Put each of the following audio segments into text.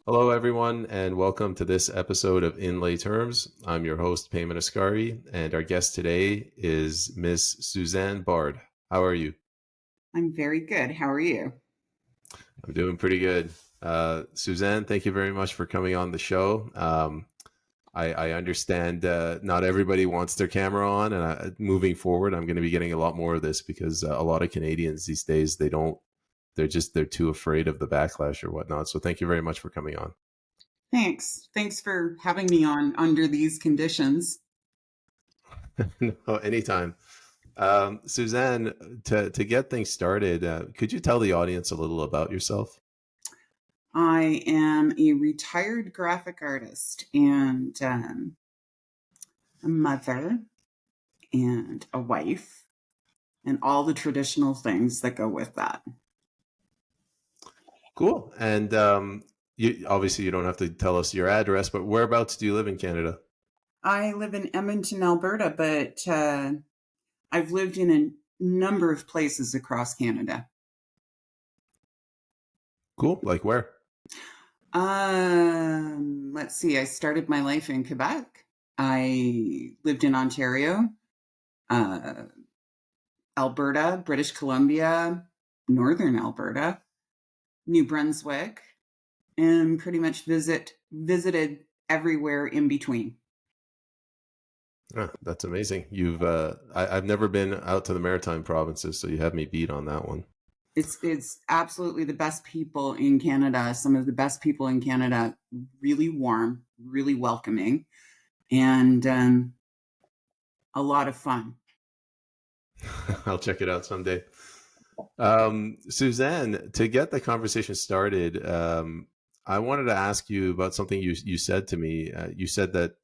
Hello, everyone, and welcome to this episode of In Lay Terms. I'm your host, Payman Ascari, and our guest today is Miss Susanne Bard. How are you? I'm very good. How are you? I'm doing pretty good. Suzanne, thank you very much for coming on the show. I understand not everybody wants their camera on, and moving forward, I'm going to be getting a lot more of this because a lot of Canadians these days, they're too afraid of the backlash or whatnot. So thank you very much for coming on. Thanks. Thanks for having me on under these conditions. No, anytime. Suzanne, to get things started, could you tell the audience a little about yourself? I am a retired graphic artist and a mother and a wife and all the traditional things that go with that. Cool. And you obviously you don't have to tell us your address, but whereabouts do you live in Canada? I live in Edmonton, Alberta, but I've lived in a number of places across Canada. Cool. Like where? Let's see. I started my life in Quebec. I lived in Ontario, uh, Alberta, British Columbia, Northern Alberta, New Brunswick, and pretty much visited everywhere in between. Ah, that's amazing. I've never been out to the Maritime provinces, so you have me beat on that one. It's absolutely the best people in Canada. Some of the best people in Canada, really warm, really welcoming, and a lot of fun. I'll check it out someday. Suzanne, to get the conversation started, I wanted to ask you about something you said to me. You said that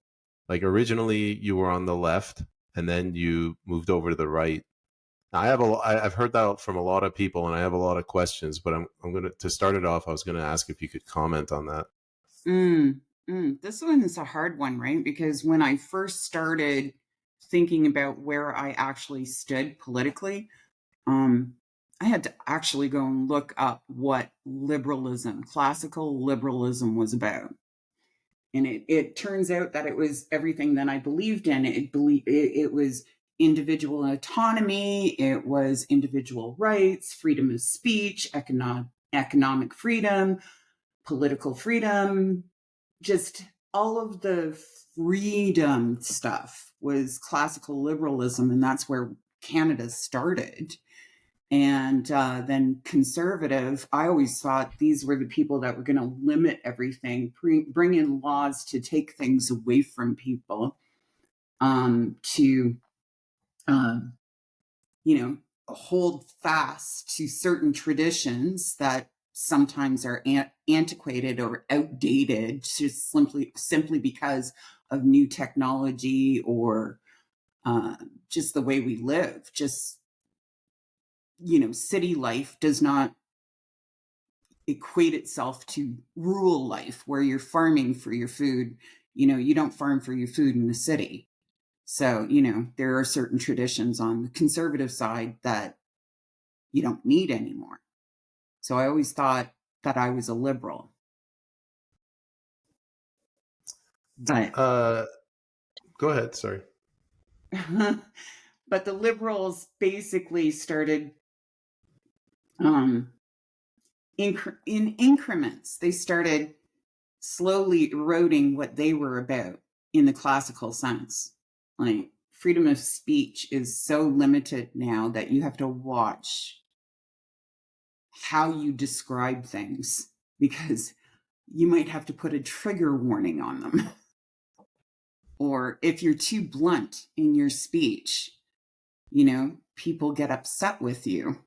like originally you were on the left and then you moved over to the right. Now, I've heard that from a lot of people, and I have a lot of questions. But I'm gonna to start it off. I was gonna ask if you could comment on that. This one is a hard one, right? Because when I first started thinking about where I actually stood politically, um, I had to actually go and look up what liberalism, classical liberalism, was about. And it turns out that it was everything that I believed in. It was individual autonomy, it was individual rights, freedom of speech, economic freedom, political freedom, just all of the freedom stuff was classical liberalism, and that's where Canada started. And then conservative, I always thought these were the people that were going to limit everything, bring in laws to take things away from people, to, um, hold fast to certain traditions that sometimes are antiquated or outdated, just simply because of new technology or just the way we live. Just city life does not equate itself to rural life where you're farming for your food. You don't farm for your food in the city. So, there are certain traditions on the conservative side that you don't need anymore. So I always thought that I was a liberal. But Go ahead. Sorry. but the liberals basically started um, in increments. They started slowly eroding what they were about in the classical sense. Like freedom of speech is so limited now that you have to watch how you describe things because you might have to put a trigger warning on them. Or if you're too blunt in your speech, people get upset with you.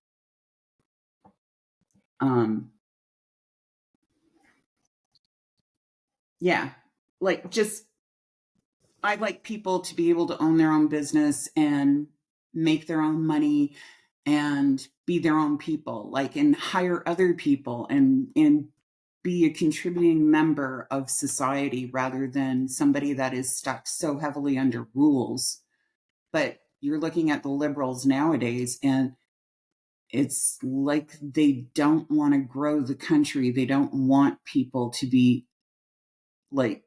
Yeah, like just I like people to be able to own their own business and make their own money and be their own people, like, and hire other people and be a contributing member of society rather than somebody that is stuck so heavily under rules. But you're looking at the liberals nowadays, and it's like they don't want to grow the country. They don't want people to be like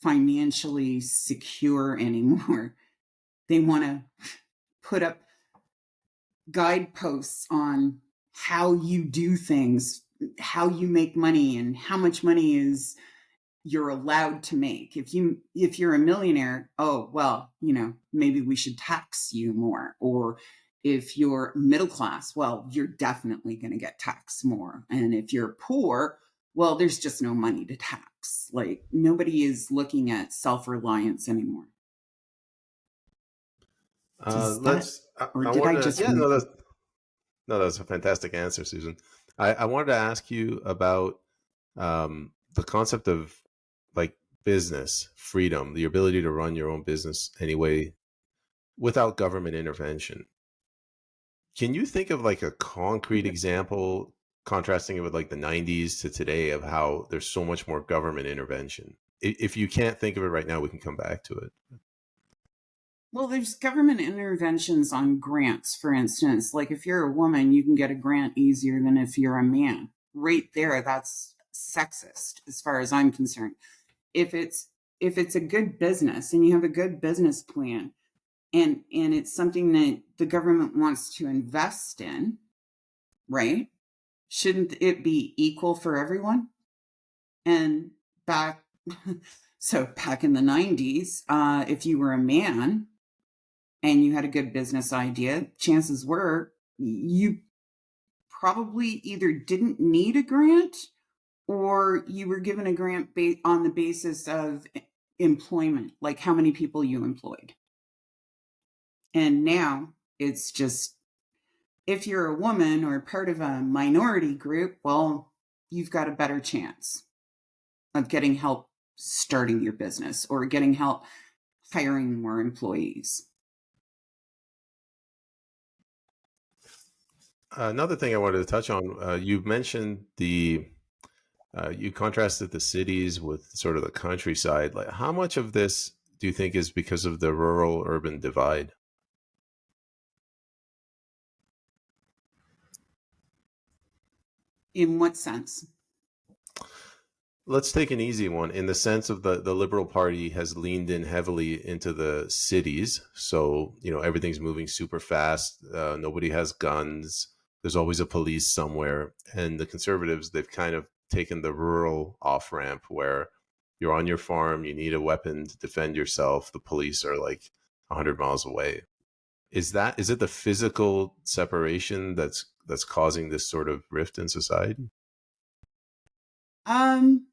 financially secure anymore. They want to put up guideposts on how you do things, how you make money, and how much money is you're allowed to make. If you're a millionaire, oh well, maybe we should tax you more. Or if you're middle class, well, you're definitely going to get taxed more. And if you're poor, well, there's just no money to tax. Like nobody is looking at self-reliance anymore. Does that, or I did I wanted to, just yeah, read? no, that's a fantastic answer, Susan. I wanted to ask you about the concept of like business freedom, the ability to run your own business anyway without government intervention. Can you think of like a concrete example contrasting it with like the 90s to today of how there's so much more government intervention? If you can't think of it right now, we can come back to it. Well, there's government interventions on grants, for instance. Like if you're a woman, you can get a grant easier than if you're a man. Right there, that's sexist as far as I'm concerned. If it's a good business and you have a good business plan and it's something that the government wants to invest in, right? Shouldn't it be equal for everyone? And back back in the 90s, if you were a man and you had a good business idea, chances were you probably either didn't need a grant or you were given a grant on the basis of employment, like how many people you employed. And now it's just, if you're a woman or part of a minority group, well, you've got a better chance of getting help starting your business or getting help hiring more employees. Another thing I wanted to touch on, you mentioned you contrasted the cities with sort of the countryside. Like, how much of this do you think is because of the rural-urban divide? In what sense? Let's take an easy one in the sense of the Liberal Party has leaned in heavily into the cities. So, everything's moving super fast. Nobody has guns. There's always a police somewhere. And the Conservatives, they've kind of taken the rural off ramp where you're on your farm, you need a weapon to defend yourself. The police are like 100 miles away. Is it the physical separation that's causing this sort of rift in society? Um,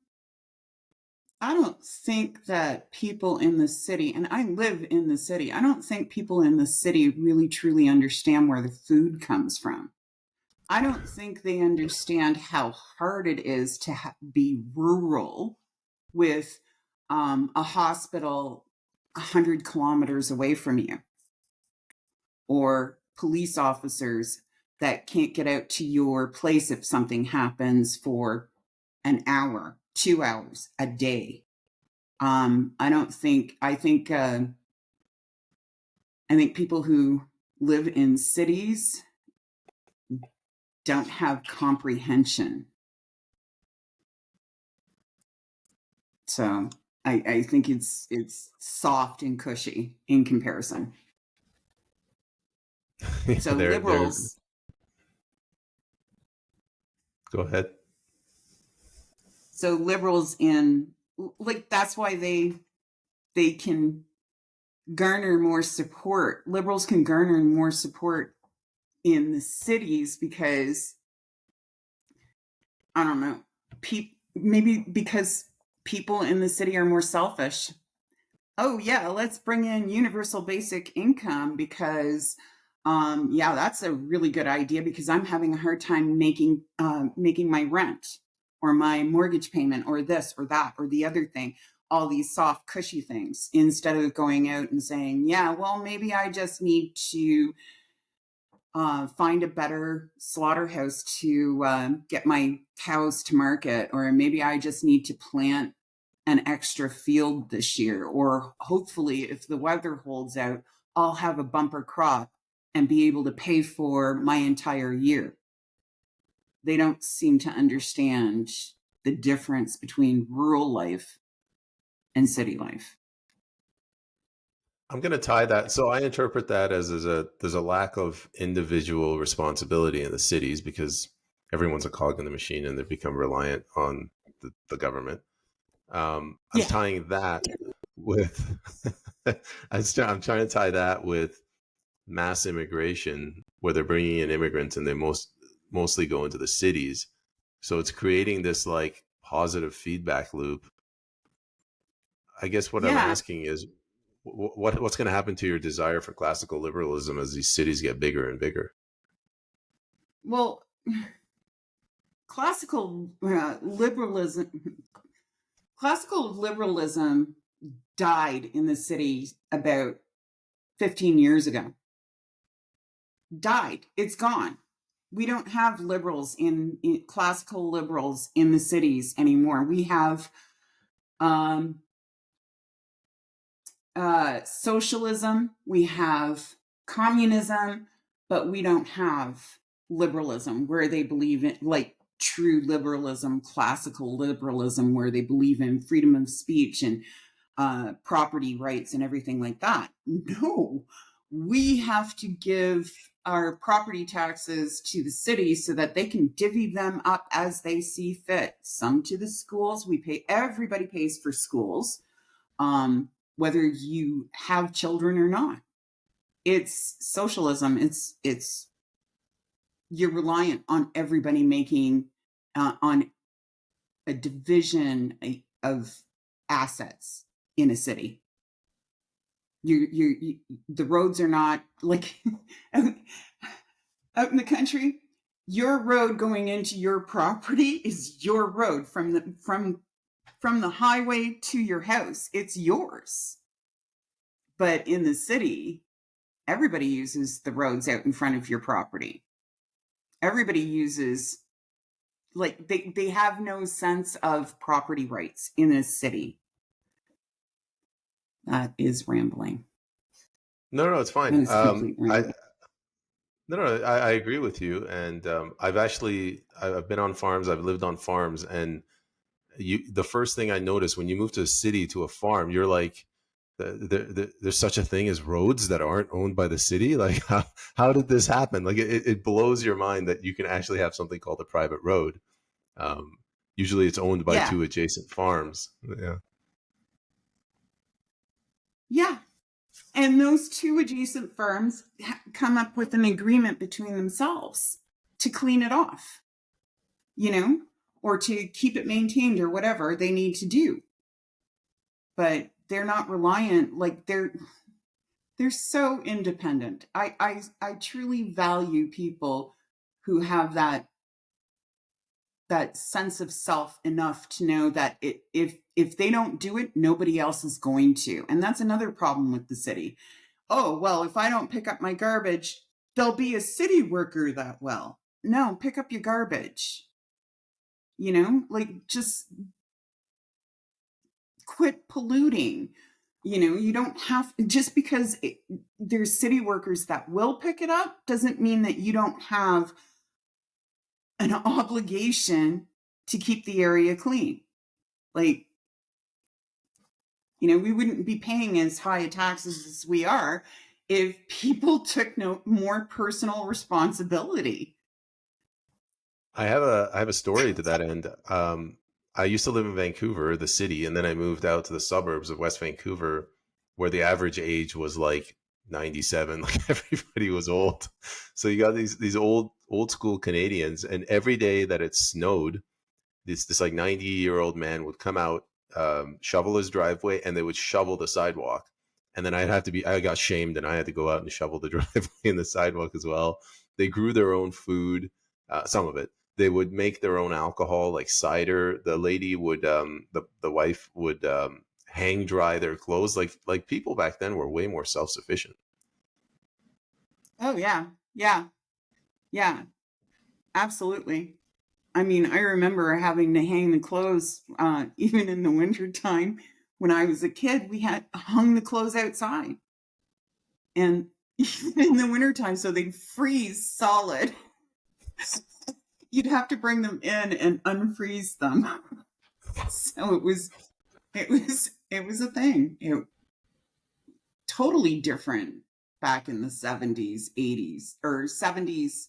I don't think that people in the city, and I live in the city, I don't think people in the city really truly understand where the food comes from. I don't think they understand how hard it is to be rural with a hospital 100 kilometers away from you, or police officers that can't get out to your place if something happens for an hour, 2 hours a day. I don't think, I think people who live in cities don't have comprehension. So I think it's soft and cushy in comparison. So They're liberals, go ahead. so liberals in, like, that's why they can garner more support. Liberals can garner more support in the cities because, I don't know, maybe because people in the city are more selfish. Oh yeah, let's bring in universal basic income because yeah, that's a really good idea because I'm having a hard time making my rent or my mortgage payment or this or that or the other thing, all these soft cushy things, instead of going out and saying, yeah, well, maybe I just need to find a better slaughterhouse to get my cows to market, or maybe I just need to plant an extra field this year, or hopefully if the weather holds out, I'll have a bumper crop and be able to pay for my entire year. They don't seem to understand the difference between rural life and city life. I'm going to tie that. So I interpret that as there's a lack of individual responsibility in the cities because everyone's a cog in the machine and they've become reliant on the government. I'm Yeah. tying that with I'm trying to tie that with mass immigration, where they're bringing in immigrants and they mostly go into the cities. So it's creating this like positive feedback loop. I guess what I'm Yeah. asking is what's going to happen to your desire for classical liberalism as these cities get bigger and bigger? Well, classical liberalism died in the city about 15 years ago. Died. It's gone. We don't have liberals in classical liberals in the cities anymore. We have socialism, we have communism, but we don't have liberalism where they believe in like true liberalism, classical liberalism, where they believe in freedom of speech and property rights and everything like that. No, we have to give our property taxes to the city so that they can divvy them up as they see fit. Some to the schools. We pay, everybody pays for schools, whether you have children or not. It's socialism. It's you're reliant on everybody making on a division of assets in a city. You the roads are not like out in the country. Your road going into your property is your road from the highway to your house. It's yours. But in the city, everybody uses the roads out in front of your property. Everybody uses, like, they have no sense of property rights in a city. That is rambling. No, it's fine. That is complete rambling. I agree with you. And I've been on farms. I've lived on farms, and the first thing I noticed when you move to a city to a farm, you're like, there's such a thing as roads that aren't owned by the city. Like, how did this happen? Like, it blows your mind that you can actually have something called a private road. Usually, it's owned by Yeah. two adjacent farms. Yeah. Yeah. And those two adjacent firms come up with an agreement between themselves to clean it off, or to keep it maintained or whatever they need to do. But they're not reliant, like they're so independent. I truly value people who have that sense of self enough to know that if they don't do it, nobody else is going to. And that's another problem with the city. Oh, well, if I don't pick up my garbage, there'll be a city worker that will. No, pick up your garbage. Like, just quit polluting. You don't have, just because there's city workers that will pick it up doesn't mean that you don't have an obligation to keep the area clean. Like, we wouldn't be paying as high taxes as we are if people took no more personal responsibility. I have a story to that end. I used to live in Vancouver, the city, and then I moved out to the suburbs of West Vancouver, where the average age was like 97. Like, everybody was old. So you got these old school Canadians, and every day that it snowed, this like 90-year-old man would come out, shovel his driveway, and they would shovel the sidewalk. And then I got shamed, and I had to go out and shovel the driveway and the sidewalk as well. They grew their own food, some of it. They would make their own alcohol, like cider. The lady would, the wife would hang dry their clothes. Like people back then were way more self sufficient. Oh, yeah. Yeah. Yeah. Absolutely. I mean, I remember having to hang the clothes, even in the wintertime. When I was a kid, we had hung the clothes outside. And in the wintertime, so they'd freeze solid. You'd have to bring them in and unfreeze them. So it was a thing. It totally different back in the 70s, 80s, or 70s.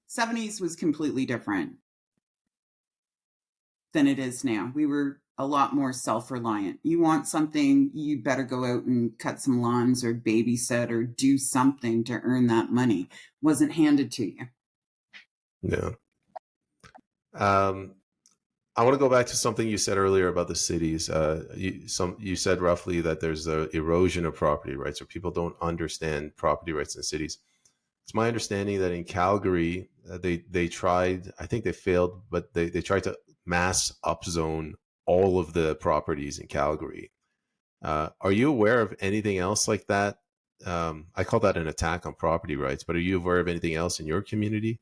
70s was completely different than it is now. We were a lot more self-reliant. You want something, you better go out and cut some lawns or babysit or do something to earn that money. It wasn't handed to you. Yeah. I want to go back to something you said earlier about the cities. You said roughly that there's a erosion of property rights, or people don't understand property rights in cities. It's my understanding that in Calgary, they tried. I think they failed, but they tried to mass upzone all of the properties in Calgary. Are you aware of anything else like that? I call that an attack on property rights. But are you aware of anything else in your community?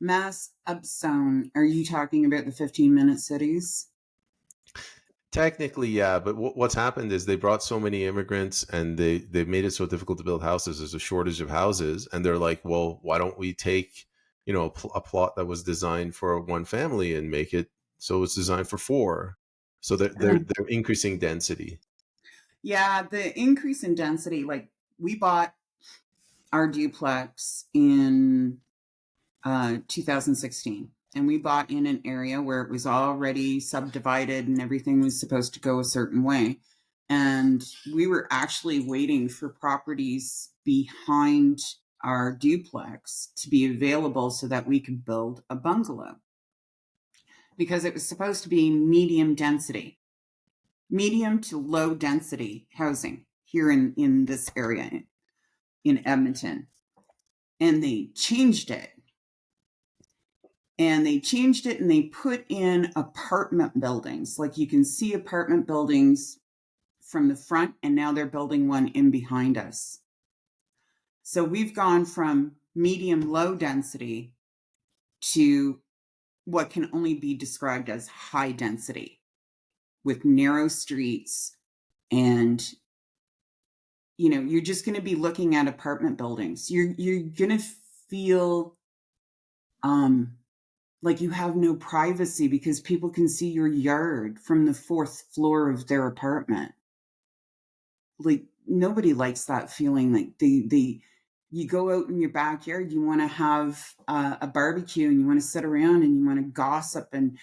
Mass upzone. Are you talking about the 15-minute cities? Technically, yeah, but what's happened is they brought so many immigrants and they've made it so difficult to build houses. There's a shortage of houses, and they're like, well, why don't we take a plot that was designed for one family and make it so it's designed for four? So they're increasing density. Yeah, the increase in density, like we bought our duplex in 2016. And we bought in an area where it was already subdivided and everything was supposed to go a certain way. And we were actually waiting for properties behind our duplex to be available so that we could build a bungalow. Because it was supposed to be medium density, medium to low density housing here in this area in Edmonton. And they changed it. And they changed it and they put in apartment buildings. Like you can see apartment buildings from the front, and now they're building one in behind us. So we've gone from medium low density to what can only be described as high density with narrow streets. And you're just going to be looking at apartment buildings. You're going to feel like you have no privacy because people can see your yard from the fourth floor of their apartment. Like nobody likes that feeling. Like you go out in your backyard, you want to have a barbecue and you want to sit around and you want to gossip and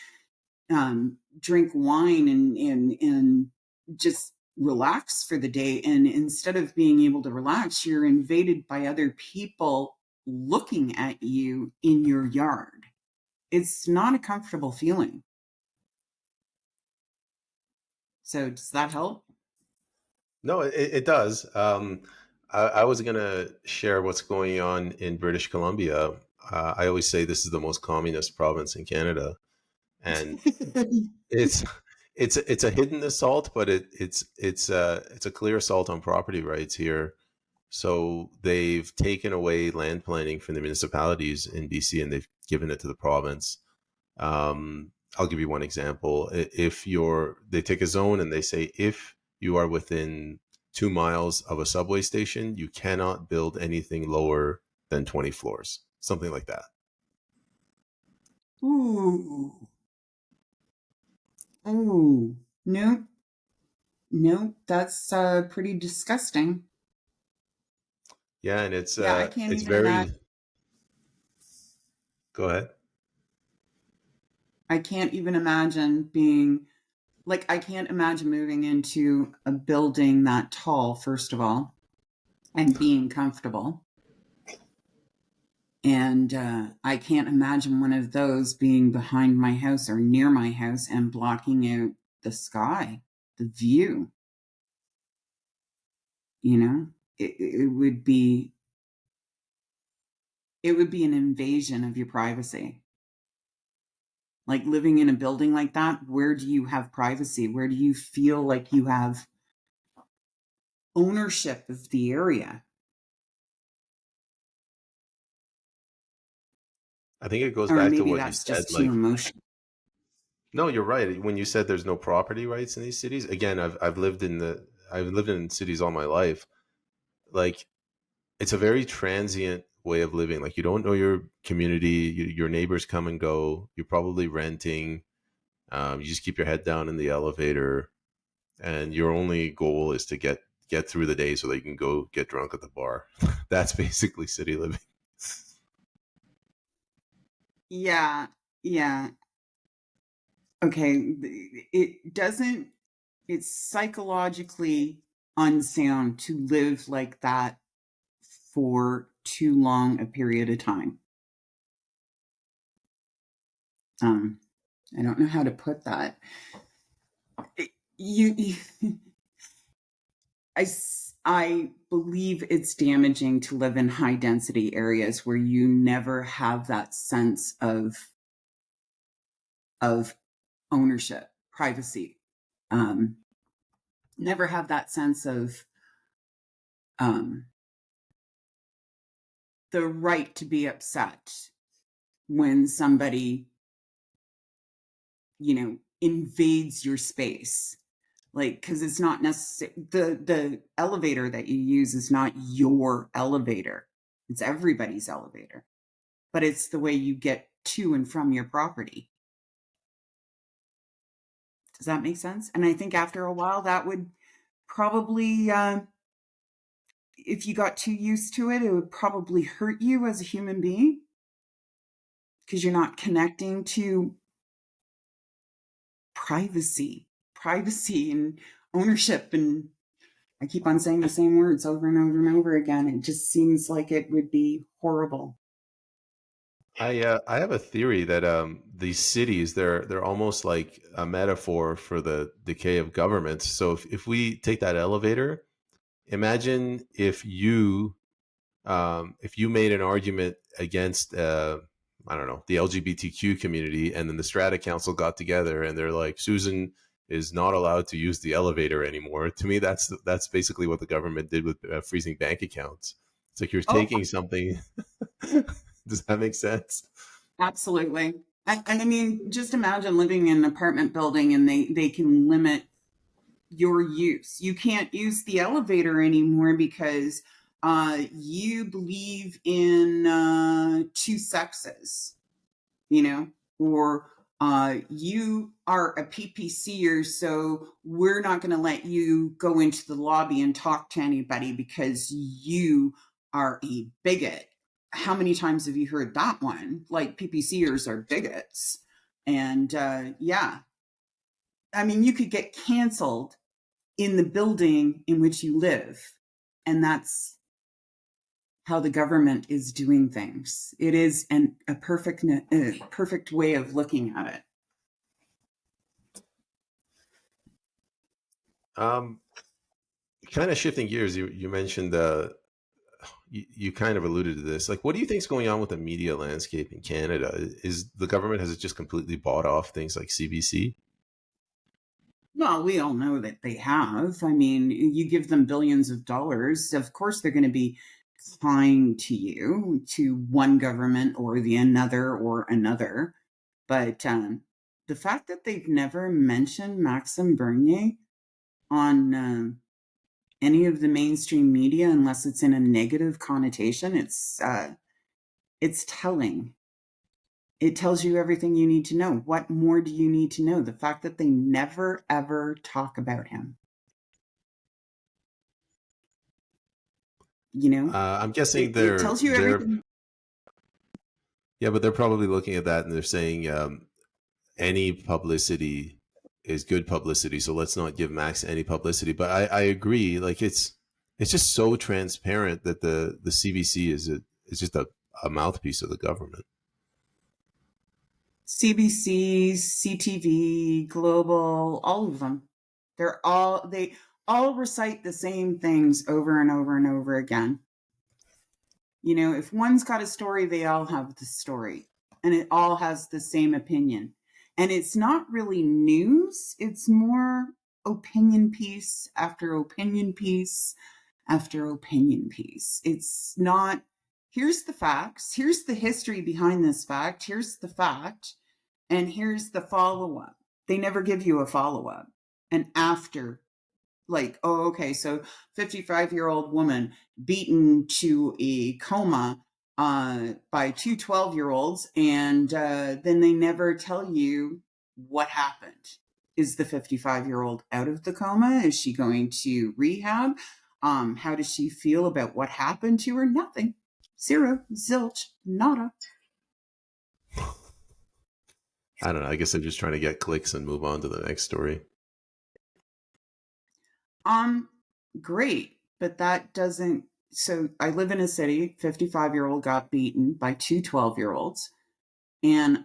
drink wine and just relax for the day. And instead of being able to relax, you're invaded by other people looking at you in your yard. It's not a comfortable feeling. So does that help? No, it does. I was going to share what's going on in British Columbia. I always say this is the most communist province in Canada, and it's it's a hidden assault, but it's a clear assault on property rights here. So they've taken away land planning from the municipalities in BC, and they've given it to the province. I'll give you one example. They take a zone and they say if you are within 2 miles of a subway station, you cannot build anything lower than 20 floors, something like that. Ooh. Oh, no, no, that's pretty disgusting. Yeah, and Yeah, I can't it's even imagine. very. Go ahead. I can't even imagine being like, I can't imagine moving into a building that tall, first of all, and being comfortable. And I can't imagine one of those being behind my house or near my house and blocking out the sky, the view. It would be an invasion of your privacy. Like living in a building like that, where do you have privacy? Where do you feel like you have ownership of the area? I think it goes Or back to maybe what you that's said. just too Like, emotional. no, you're right. When you said there's no property rights in these cities, again, I've lived in cities all my life. Like it's a very transient way of living. Like, you don't know your community, your neighbors come and go. You're probably renting. You just keep your head down in the elevator, and your only goal is to get through the day so that you can go get drunk at the bar. That's basically city living. Yeah, yeah. Okay, it's psychologically unsound to live like that for too long a period of time. I don't know how to put that. You I believe it's damaging to live in high density areas where you never have that sense of ownership, privacy. Never have that sense of the right to be upset when somebody, invades your space. Like, because it's not necessary. The elevator that you use is not your elevator. It's everybody's elevator. But it's the way you get to and from your property. Does that make sense? And I think after a while that would probably, if you got too used to it, it would probably hurt you as a human being because you're not connecting to privacy and ownership. And I keep on saying the same words over and over and over again. It just seems like it would be horrible. I have a theory that these cities, they're almost like a metaphor for the decay of governments. So if we take that elevator, imagine if you made an argument against I don't know, the LGBTQ community, and then the Strata Council got together and they're like, Susan is not allowed to use the elevator anymore. To me, that's basically what the government did with freezing bank accounts. It's like you're Oh, taking something. Does that make sense? absolutely. And I mean, just imagine living in an apartment building and they can limit your use. You can't use the elevator anymore because you believe in two sexes, or you are a PPCer, so we're not going to let you go into the lobby and talk to anybody because you are a bigot. How many times have you heard that one? Like, PPCers are bigots. And yeah, I mean, you could get canceled in the building in which you live. And that's how the government is doing things. It is a perfect way of looking at it. Um, Kind of shifting gears, you mentioned you kind of alluded to this. Like, what do you think is going on with the media landscape in Canada? Is the government, has it just completely bought off things like CBC? Well, we all know that they have. I mean, you give them billions of dollars, of course they're going to be kind to you, to one government or the another or another. But the fact that they've never mentioned Maxime Bernier on any of the mainstream media, unless it's in a negative connotation, it's telling. It tells you everything you need to know. What more do you need to know? The fact that they never ever talk about him. I'm guessing It tells you they're everything. yeah, but they're probably looking at that and they're saying any publicity is good publicity, so let's not give Max any publicity. But I agree, like it's just so transparent that the CBC is just a mouthpiece of the government. CBC, CTV, Global, all of them. They all recite the same things over and over and over again. If one's got a story, they all have the story, and it all has the same opinion. And it's not really news, it's more opinion piece after opinion piece after opinion piece. It's not, here's the facts, here's the history behind this fact, here's the fact, and here's the follow up. They never give you a follow up, an after like, oh, okay, so 55-year-old woman beaten to a coma by two 12-year-olds, and then they never tell you what happened. Is the 55-year-old out of the coma? Is she going to rehab? How does she feel about what happened to her? Nothing. Zero. Zilch. Nada. I don't know. I guess they're just trying to get clicks and move on to the next story. Great, but that doesn't. So I live in a city, 55-year-old got beaten by two 12-year-olds, and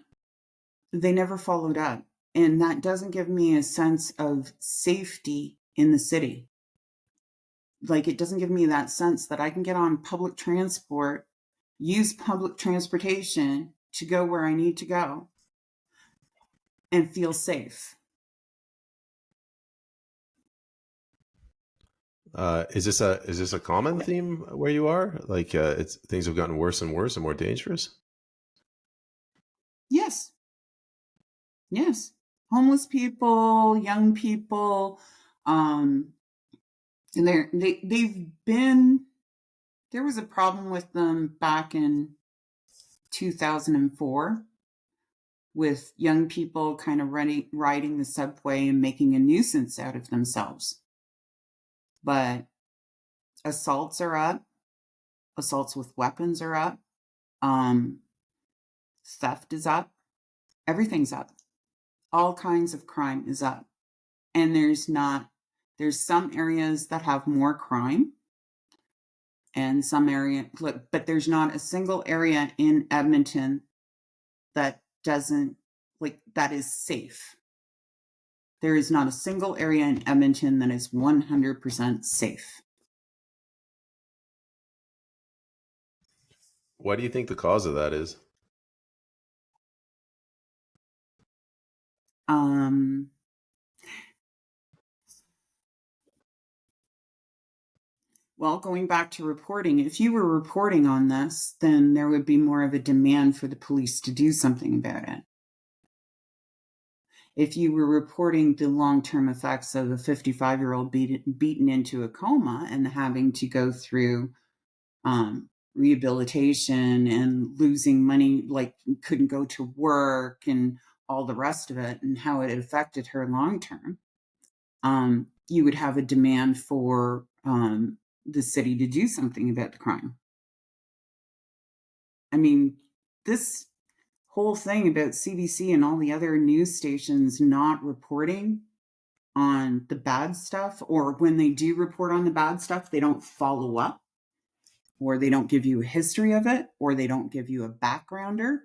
they never followed up. And that doesn't give me a sense of safety in the city. Like, it doesn't give me that sense that I can get on public transport, use public transportation to go where I need to go and feel safe. Is this a common theme where you are? Like, it's things have gotten worse and worse and more dangerous. Yes. Yes. Homeless people, young people, and they've been, there was a problem with them back in 2004 with young people kind of riding the subway and making a nuisance out of themselves. But assaults are up, assaults with weapons are up, theft is up, everything's up. All kinds of crime is up. And there's some areas that have more crime and some area, but there's not a single area in Edmonton that doesn't, like, that is safe. There is not a single area in Edmonton that is 100% safe. What do you think the cause of that is? Well, going back to reporting, if you were reporting on this, then there would be more of a demand for the police to do something about it. If you were reporting the long-term effects of a 55-year-old beaten into a coma and having to go through rehabilitation and losing money, like couldn't go to work and all the rest of it, and how it affected her long-term, you would have a demand for the city to do something about the crime. I mean, this whole thing about CBC and all the other news stations not reporting on the bad stuff, or when they do report on the bad stuff, they don't follow up, or they don't give you a history of it, or they don't give you a backgrounder.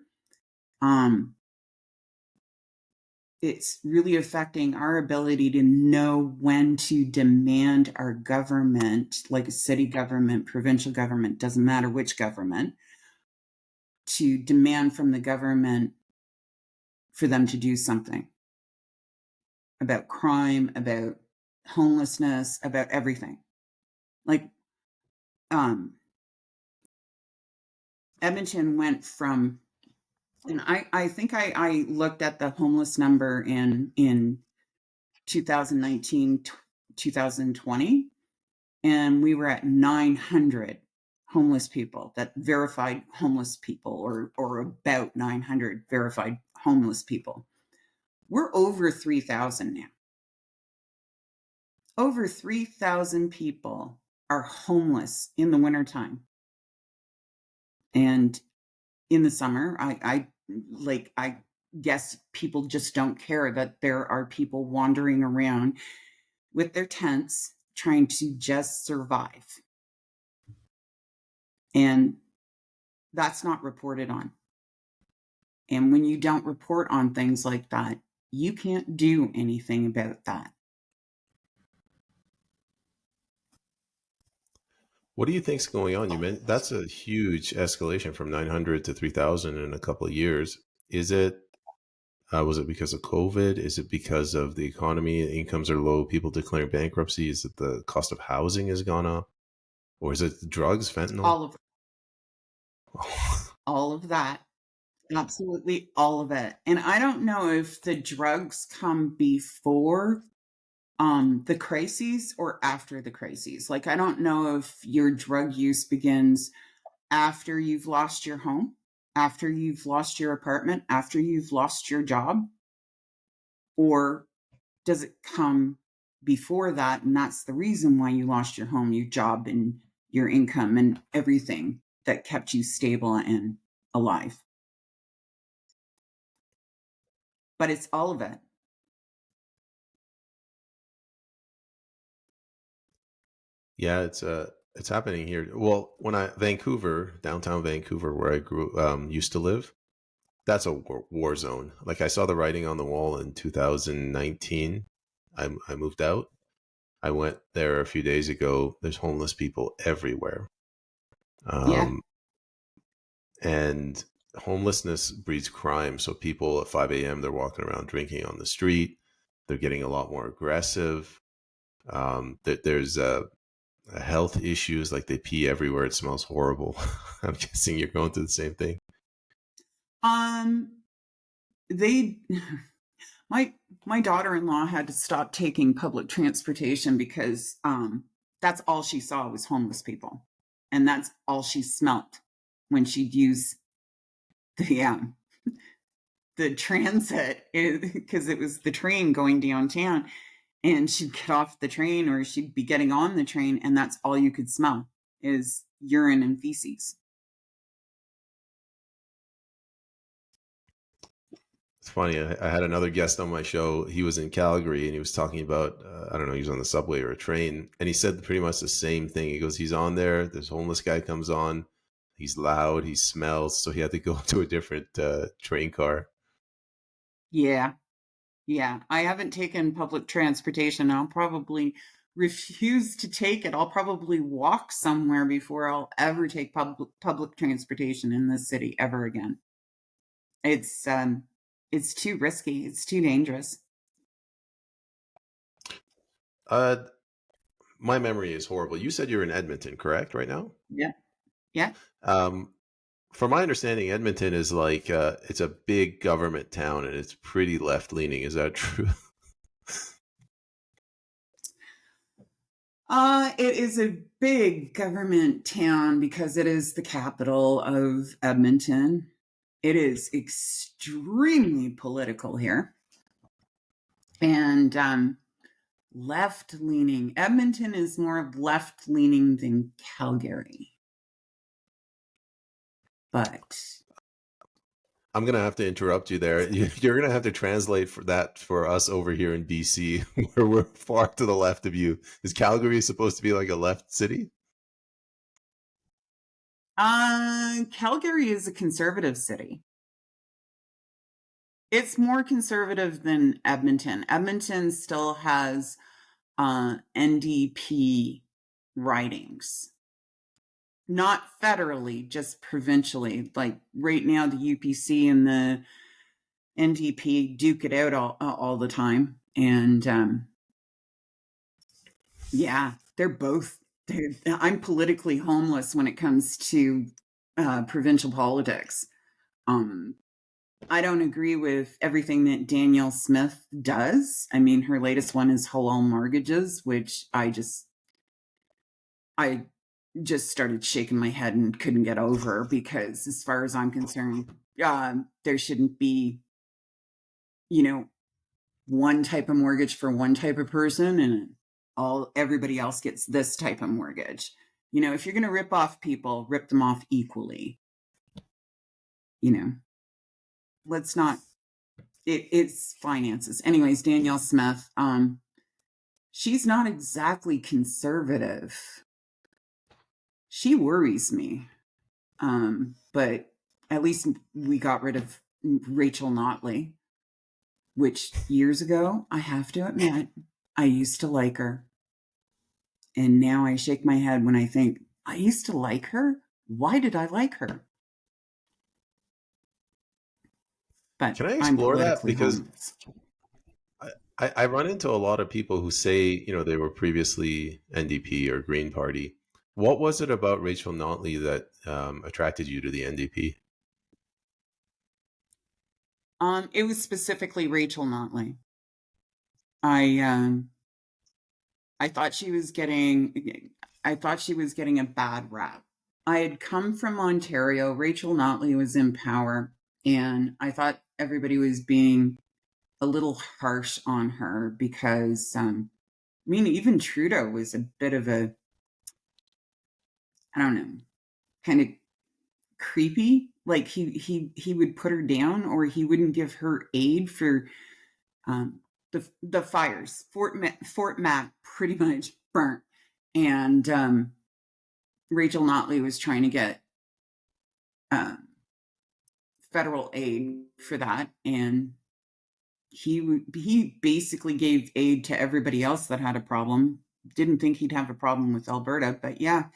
It's really affecting our ability to know when to demand our government, like a city government, provincial government, doesn't matter which government, to demand from the government for them to do something about crime, about homelessness, about everything. Like, Edmonton went from, and I think I looked at the homeless number in 2019, 2020, and we were at 900 homeless people, that verified homeless people, or about 900 verified homeless people. We're over 3,000 now. Over 3,000 people are homeless in the wintertime. And in the summer, I guess people just don't care that there are people wandering around with their tents trying to just survive. And that's not reported on. And when you don't report on things like that, you can't do anything about that. What do you think's going on? You meant that's a huge escalation from 900 to 3,000 in a couple of years. Is it? Was it because of COVID? Is it because of the economy? Incomes are low. People declaring bankruptcy. Is it the cost of housing has gone up, or is it drugs, fentanyl? All of that. Absolutely all of it. And I don't know if the drugs come before the crises or after the crises. Like, I don't know if your drug use begins after you've lost your home, after you've lost your apartment, after you've lost your job, or does it come before that? And that's the reason why you lost your home, your job, and your income and everything that kept you stable and alive. But it's all of it. Yeah, it's happening here. Well, when I Vancouver, downtown Vancouver, where I grew used to live, that's a war zone. Like I saw the writing on the wall in 2019. I moved out. I went there a few days ago. There's homeless people everywhere. Yeah. Um, and homelessness breeds crime. So people at 5 a.m. they're walking around drinking on the street. They're getting a lot more aggressive. There's health issues, like they pee everywhere. It smells horrible. I'm guessing you're going through the same thing. Um, they my my daughter-in-law had to stop taking public transportation because that's all she saw was homeless people, and that's all she smelt when she'd use the transit, because it was the train going downtown, and she'd get off the train or she'd be getting on the train, and that's all you could smell is urine and feces. It's funny. I had another guest on my show. He was in Calgary and he was talking about, I don't know, he was on the subway or a train. And he said pretty much the same thing. He goes, he's on there. This homeless guy comes on. He's loud. He smells. So he had to go to a different train car. Yeah. Yeah, I haven't taken public transportation. I'll probably refuse to take it. I'll probably walk somewhere before I'll ever take public transportation in this city ever again. It's too risky. It's too dangerous. Uh, my memory is horrible. You said you're in Edmonton, correct, right now? Yeah. Yeah. Um, from my understanding, Edmonton is like, it's a big government town and it's pretty left leaning. Is that true? It is a big government town because it is the capital of Edmonton. It is extremely political here. And left leaning. Edmonton is more left leaning than Calgary. But I'm gonna have to interrupt you there. You're gonna have to translate for that for us over here in BC, where we're far to the left of you. Is Calgary supposed to be like a left city? Calgary is a conservative city. It's more conservative than Edmonton. Edmonton still has NDP ridings. Not federally, just provincially. Like right now, the UPC and the NDP duke it out all the time. And yeah, I'm politically homeless when it comes to provincial politics. I don't agree with everything that Danielle Smith does. I mean, her latest one is halal mortgages, which I just started shaking my head and couldn't get over, because as far as I'm concerned, there shouldn't be, one type of mortgage for one type of person and everybody else gets this type of mortgage. If you're going to rip off people, rip them off equally. Let's not. It's finances. Anyways, Danielle Smith, she's not exactly conservative. She worries me. But at least we got rid of Rachel Notley, which years ago, I have to admit, I used to like her. And now I shake my head when I think, I used to like her? Why did I like her? But Can I I'm explore that? politically Because homeless. I run into a lot of people who say, they were previously NDP or Green Party. What was it about Rachel Notley that attracted you to the NDP? It was specifically Rachel Notley. I I thought she was getting a bad rap. I had come from Ontario. Rachel Notley was in power, and I thought everybody was being a little harsh on her because, even Trudeau was a bit of a, I don't know, kind of creepy. Like he would put her down, or he wouldn't give her aid for the fires. Fort Mac pretty much burnt, and Rachel Notley was trying to get federal aid for that, and he basically gave aid to everybody else that had a problem. Didn't think he'd have a problem with Alberta, but yeah,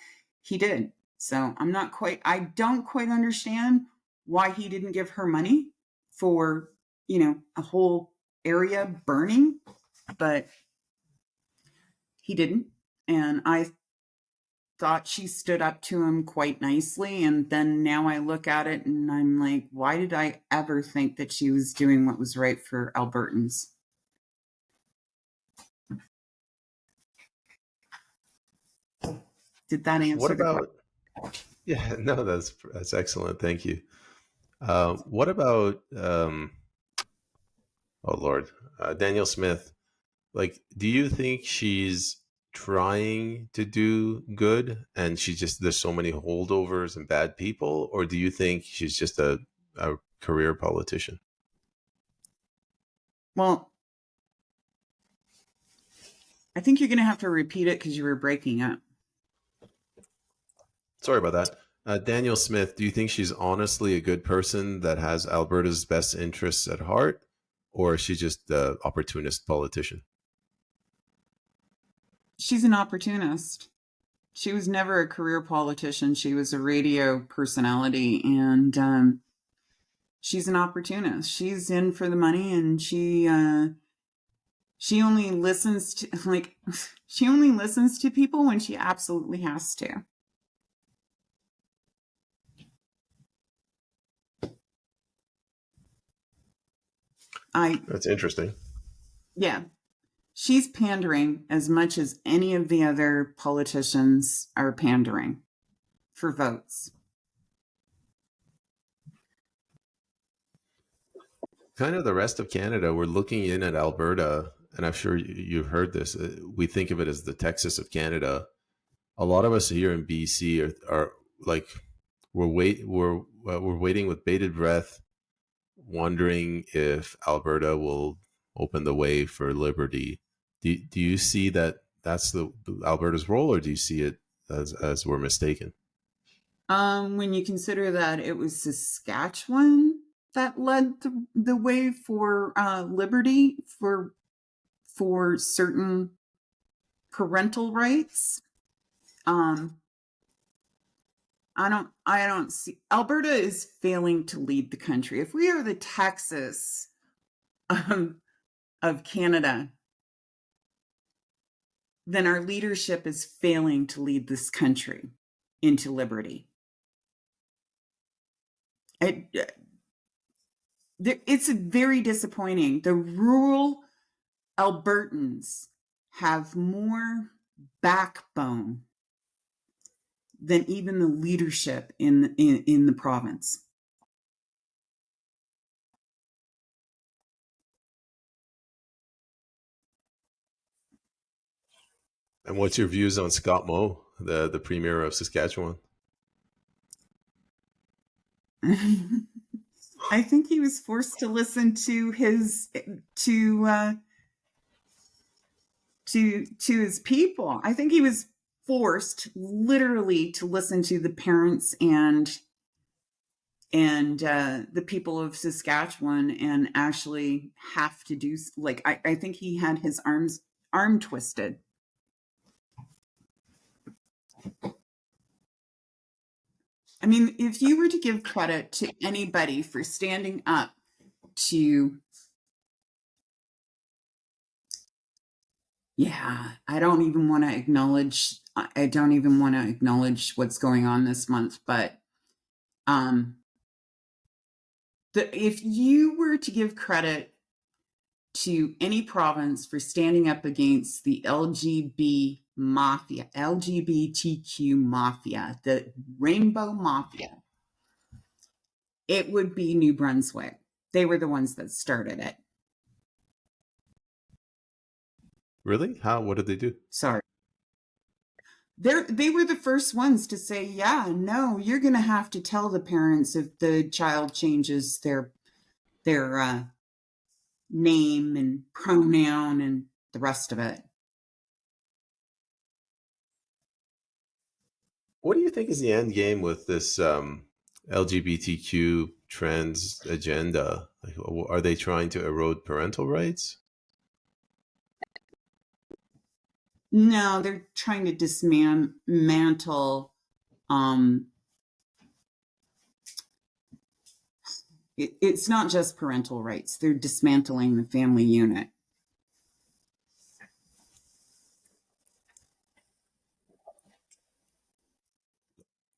he did. So I don't quite understand why he didn't give her money for, a whole area burning, but he didn't. And I thought she stood up to him quite nicely. And then now I look at it and I'm like, why did I ever think that she was doing what was right for Albertans? Did that answer What the question? about? Yeah, no, that's excellent. Thank you. What about? Oh Lord, Daniel Smith. Like, do you think she's trying to do good and there's so many holdovers and bad people, or do you think she's just a career politician? Well, I think you're going to have to repeat it because you were breaking up. Sorry about that. Daniel Smith, do you think she's honestly a good person that has Alberta's best interests at heart, or is she just an opportunist politician? She's an opportunist. She was never a career politician. She was a radio personality, and she's an opportunist. She's in for the money, and she only listens to she only listens to people when she absolutely has to. That's interesting. Yeah. She's pandering as much as any of the other politicians are pandering for votes. Kind of the rest of Canada, we're looking in at Alberta, and I'm sure you've heard this. We think of it as the Texas of Canada. A lot of us here in BC are like we're waiting with bated breath, wondering if Alberta will open the way for liberty. Do you see that that's the Alberta's role, or do you see it as we're mistaken? When you consider that it was Saskatchewan that led the way for liberty for certain parental rights, I don't see Alberta is failing to lead the country. If we are the Texas of Canada, then our leadership is failing to lead this country into liberty. It's very disappointing. The rural Albertans have more backbone than even the leadership in the province. And what's your views on Scott Moe, the premier of Saskatchewan? I think he was forced to listen to his to his people. I think he was forced literally to listen to the parents and the people of Saskatchewan, and actually have to do I think he had his arm twisted. I mean, if you were to give credit to anybody for standing up to, I don't even want to acknowledge what's going on this month, but if you were to give credit to any province for standing up against the LGBTQ mafia, the rainbow mafia, it would be New Brunswick. They were the ones that started it. Really? How? What did they do? Sorry. They were the first ones to say, yeah, no, you're going to have to tell the parents if the child changes their name and pronoun and the rest of it. What do you think is the end game with this LGBTQ trans agenda? Like, are they trying to erode parental rights? No, they're trying to dismantle. It's not just parental rights. They're dismantling the family unit.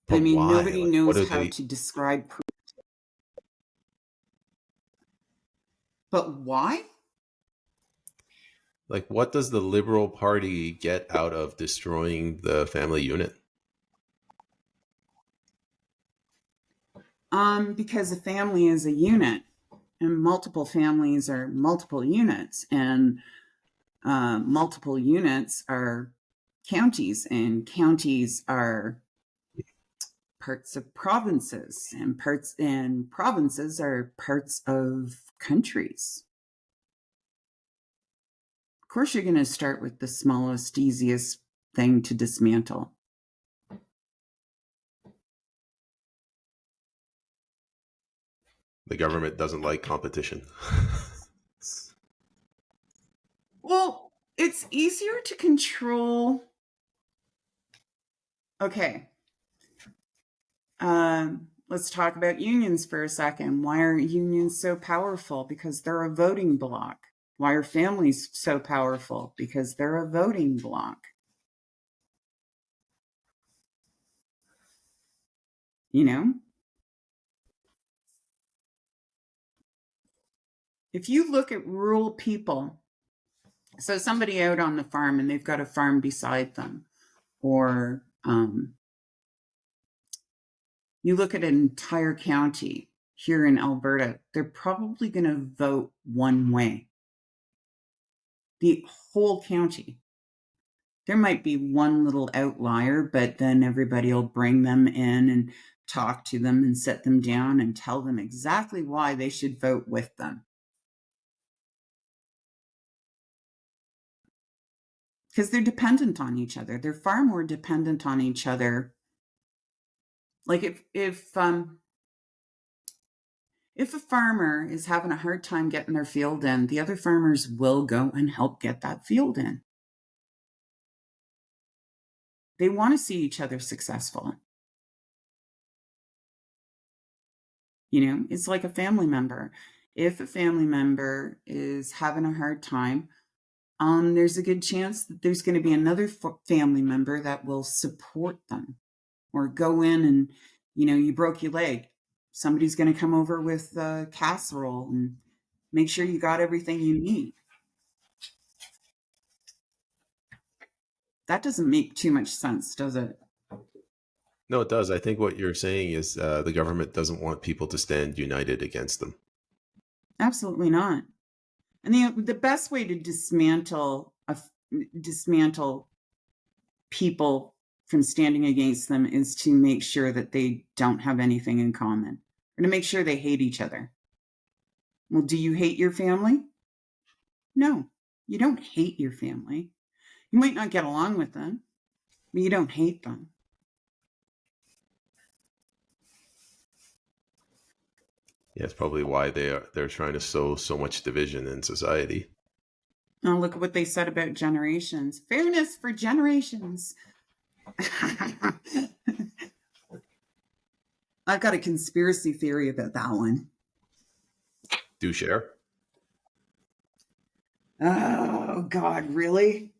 But I mean, why? nobody Like, knows how to describe. But why? Like, what does the Liberal Party get out of destroying the family unit? Because a family is a unit, and multiple families are multiple units, and multiple units are counties, and counties are parts of provinces, and provinces are parts of countries. Of course, you're going to start with the smallest, easiest thing to dismantle. The government doesn't like competition. Well, it's easier to control. Okay. Let's talk about unions for a second. Why are unions so powerful? Because they're a voting bloc. Why are families so powerful? Because they're a voting bloc. You know? If you look at rural people, so somebody out on the farm and they've got a farm beside them, or you look at an entire county here in Alberta, they're probably going to vote one way. The whole county. There might be one little outlier, but then everybody will bring them in and talk to them and sit them down and tell them exactly why they should vote with them. Because they're dependent on each other. They're far more dependent on each other. Like if a farmer is having a hard time getting their field in, the other farmers will go and help get that field in. They want to see each other successful. You know, it's like a family member. If a family member is having a hard time, there's a good chance that there's going to be another family member that will support them, or go in and, you broke your leg. Somebody's going to come over with a casserole and make sure you got everything you need. That doesn't make too much sense, does it? No, it does. I think what you're saying is the government doesn't want people to stand united against them. Absolutely not. And the best way to dismantle people from standing against them is to make sure that they don't have anything in common, or to make sure they hate each other. Well, do you hate your family? No, you don't hate your family. You might not get along with them, but you don't hate them. Yeah, it's probably why they're trying to sow so much division in society. Oh, look at what they said about generations. Fairness for generations. I've got a conspiracy theory about that one. Do share. Oh, God, really?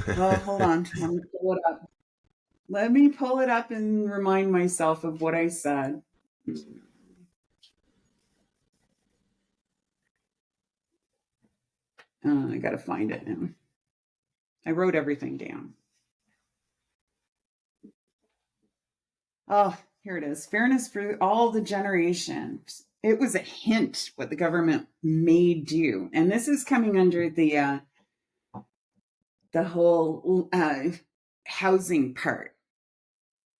Well, hold on. Let me pull it up. Let me pull it up and remind myself of what I said. I got to find it now. I wrote everything down. Oh, here it is. Fairness for all the generations. It was a hint what the government may do. And this is coming under the whole housing part.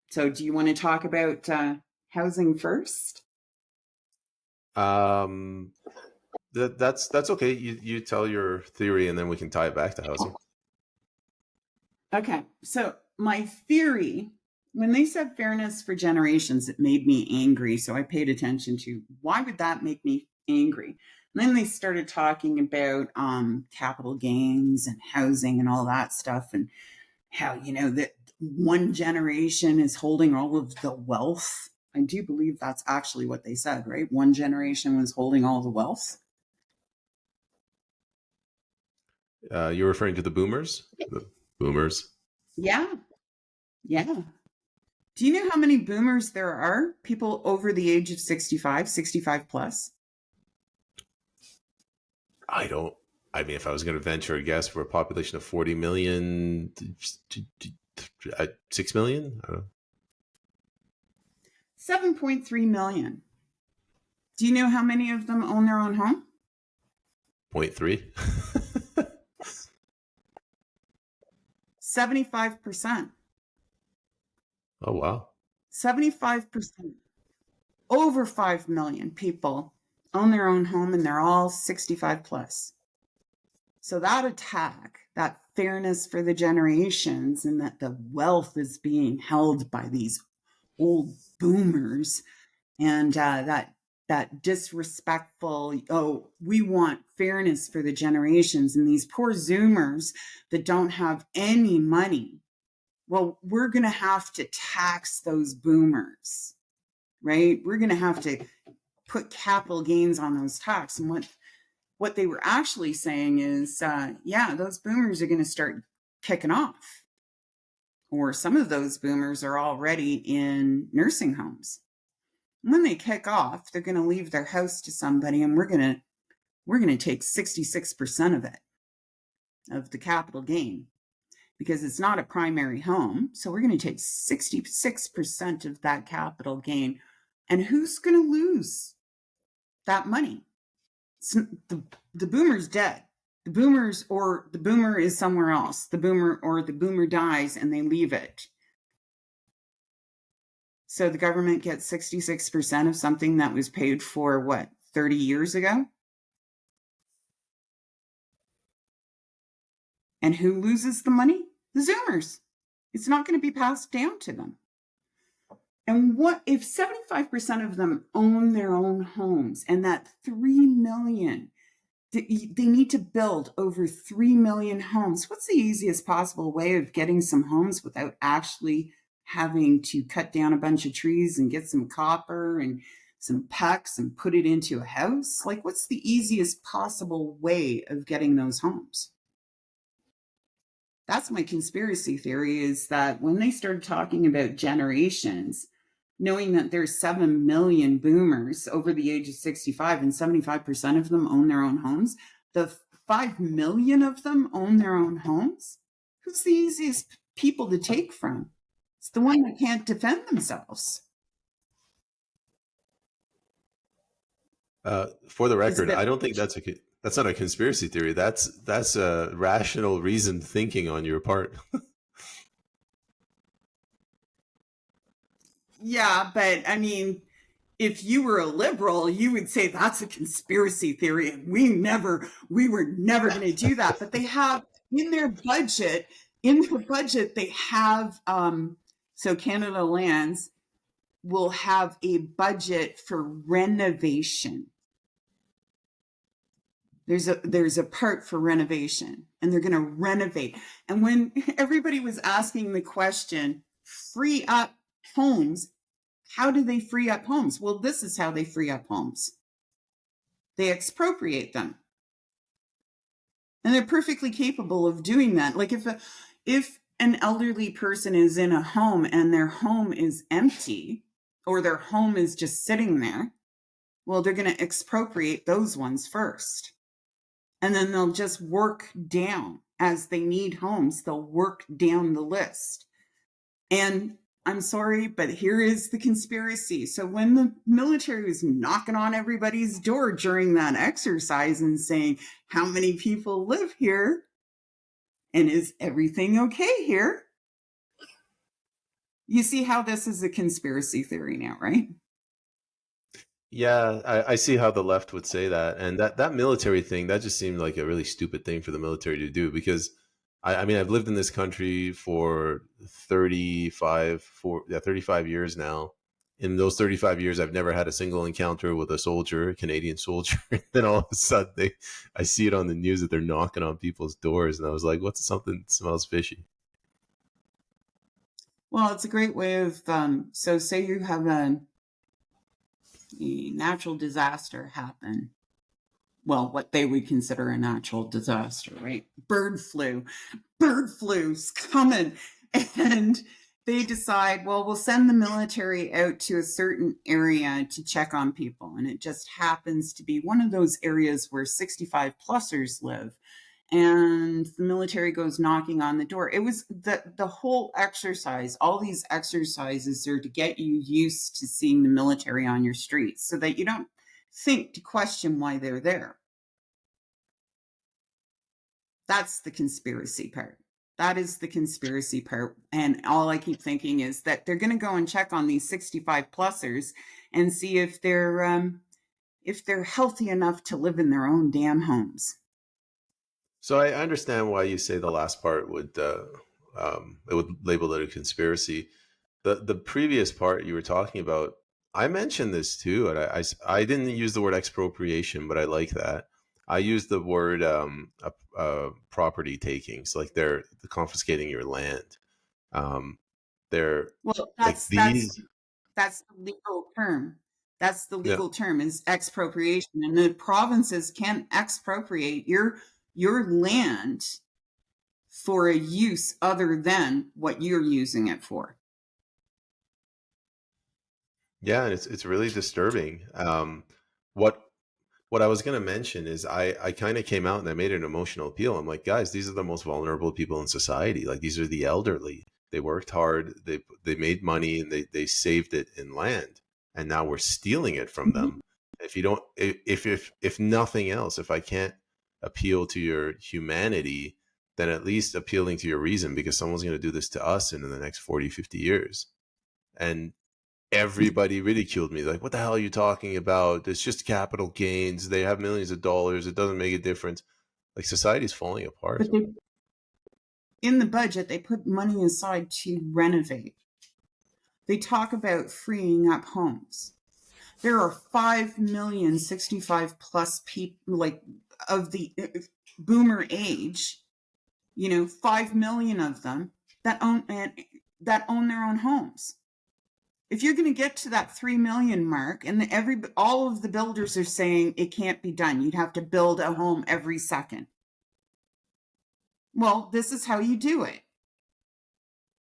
So do you want to talk about housing first? That's okay. You tell your theory, and then we can tie it back to housing. Okay. So my theory, when they said fairness for generations, it made me angry. So I paid attention to why would that make me angry? And then they started talking about capital gains and housing and all that stuff, and how, that one generation is holding all of the wealth. I do believe that's actually what they said, right? One generation was holding all the wealth. You're referring to the boomers? The boomers. Yeah. Yeah. Do you know how many boomers there are? People over the age of 65 plus? I mean, if I was going to venture a guess, for a population of 40 million, 6 million? I don't know. 7.3 million. Do you know how many of them own their own home? 0.3. 75%. Oh, wow. 75%. Over 5 million people own their own home, and they're all 65 plus. So that attack, that fairness for the generations, and that the wealth is being held by these old boomers, and that disrespectful, oh, we want fairness for the generations, and these poor Zoomers that don't have any money. Well, we're going to have to tax those boomers, right? We're going to have to put capital gains on those tax. And what they were actually saying is, those boomers are going to start kicking off. Or some of those boomers are already in nursing homes. When they kick off, they're going to leave their house to somebody, and we're going to take 66% of it, of the capital gain, because it's not a primary home. So we're going to take 66% of that capital gain. And who's going to lose that money? The boomer's dead. The boomer is somewhere else. The boomer dies and they leave it. So the government gets 66% of something that was paid for, 30 years ago? And who loses the money? The Zoomers. It's not going to be passed down to them. And what if 75% of them own their own homes, and that 3 million, they need to build over 3 million homes? What's the easiest possible way of getting some homes without actually having to cut down a bunch of trees and get some copper and some PEX and put it into a house? Like, what's the easiest possible way of getting those homes? That's my conspiracy theory, is that when they started talking about generations, knowing that there's 7 million boomers over the age of 65 and 75% of them own their own homes, the 5 million of them own their own homes, who's the easiest people to take from? It's the one that can't defend themselves. For the record, I don't think that's not a conspiracy theory. That's a rational, reasoned thinking on your part. Yeah, but I mean, if you were a liberal, you would say that's a conspiracy theory, and we were never going to do that. But they have in their budget, they have, so Canada Lands will have a budget for renovation. There's a part for renovation, and they're going to renovate. And when everybody was asking the question, free up homes, how do they free up homes? Well, this is how they free up homes. They expropriate them. And they're perfectly capable of doing that. Like if an elderly person is in a home and their home is empty, or their home is just sitting there, well, they're going to expropriate those ones first. And then they'll just work down as they need homes. They'll work down the list. And I'm sorry, but here is the conspiracy. So when the military was knocking on everybody's door during that exercise and saying, how many people live here? And is everything okay here? You see how this is a conspiracy theory now, right? Yeah, I see how the left would say that. And that military thing, that just seemed like a really stupid thing for the military to do because I mean, I've lived in this country for 35 years now. In those 35 years, I've never had a single encounter with a soldier, a Canadian soldier. Then all of a sudden, I see it on the news that they're knocking on people's doors. And I was like, what's something that smells fishy? Well, it's a great way of, so say you have a natural disaster happen. Well, what they would consider a natural disaster, right? Bird flu's coming. And they decide, well, we'll send the military out to a certain area to check on people. And it just happens to be one of those areas where 65 plusers live. And the military goes knocking on the door. It was the whole exercise, all these exercises are to get you used to seeing the military on your streets so that you don't think to question why they're there. That's the conspiracy part. That is the conspiracy part. And all I keep thinking is that they're going to go and check on these 65 plusers and see if they're healthy enough to live in their own damn homes. So I understand why you say the last part would it would label it a conspiracy. The previous part you were talking about, I mentioned this too, and I didn't use the word expropriation, but I like that. I used the word property taking. So like they're confiscating your land. They're Well, like these. that's the legal term. That's the legal term is expropriation, and the provinces can expropriate your land for a use other than what you're using it for. Yeah, and it's really disturbing. What what I was going to mention is I kind of came out and I made an emotional appeal. I'm like, guys, these are the most vulnerable people in society. Like these are the elderly. They worked hard. They made money and they saved it in land, and now we're stealing it from Mhm. them. If you don't, if nothing else, if I can't appeal to your humanity, then at least appealing to your reason, because someone's going to do this to us in the next 40, 50 years. And everybody ridiculed me. Like, what the hell are you talking about? It's just capital gains. They have millions of dollars. It doesn't make a difference. Like, society's falling apart. But in the budget, they put money aside to renovate. They talk about freeing up homes. There are 5 million 65 plus people, like of the boomer age, 5 million of them that own their own homes. If you're going to get to that 3 million mark, and all of the builders are saying it can't be done, you'd have to build a home every second. Well, this is how you do it.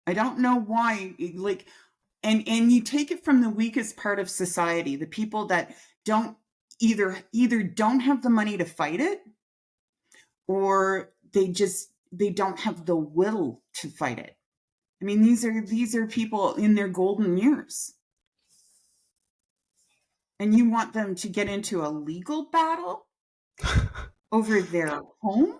I don't know why, like, and you take it from the weakest part of society, the people that don't either don't have the money to fight it, or they don't have the will to fight it. I mean, these are people in their golden years. And you want them to get into a legal battle over their home?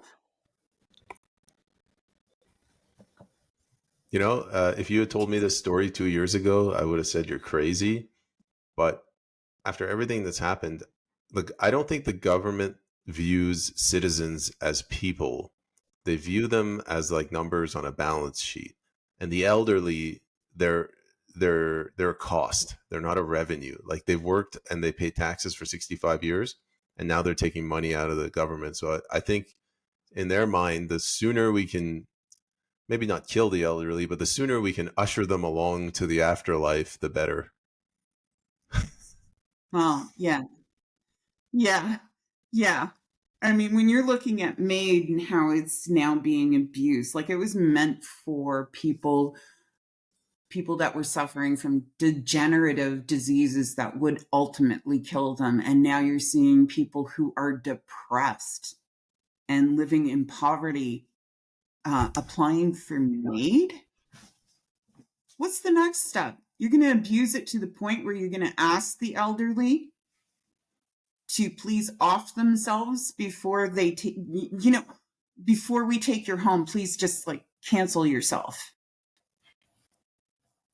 If you had told me this story 2 years ago, I would have said you're crazy. But after everything that's happened, look, I don't think the government views citizens as people. They view them as like numbers on a balance sheet. And the elderly, they're a cost. They're not a revenue. Like they've worked and they pay taxes for 65 years, and now they're taking money out of the government. So I think in their mind, the sooner we can maybe not kill the elderly, but the sooner we can usher them along to the afterlife, the better. Well, yeah. Yeah. Yeah. I mean, when you're looking at MAID and how it's now being abused, like it was meant for people that were suffering from degenerative diseases that would ultimately kill them. And now you're seeing people who are depressed and living in poverty applying for MAID? What's the next step? You're going to abuse it to the point where you're going to ask the elderly to please off themselves before they before we take your home, please just like cancel yourself.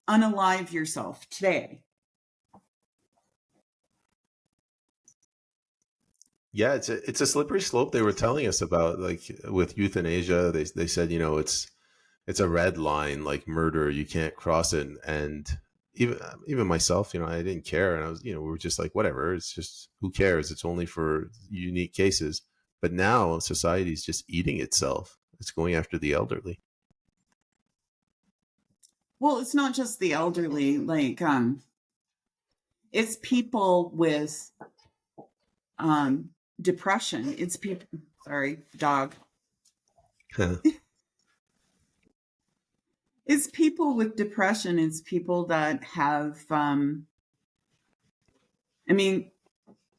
Unalive yourself today. Yeah, it's a slippery slope they were telling us about, like with euthanasia. They said, it's a red line, like murder. You can't cross it. And even myself, I didn't care. And I was, we were just like, whatever. It's just, who cares? It's only for unique cases. But now society is just eating itself. It's going after the elderly. Well, it's not just the elderly. Like, it's people with depression. It's people. Sorry, dog. It's people with depression. It's people that have,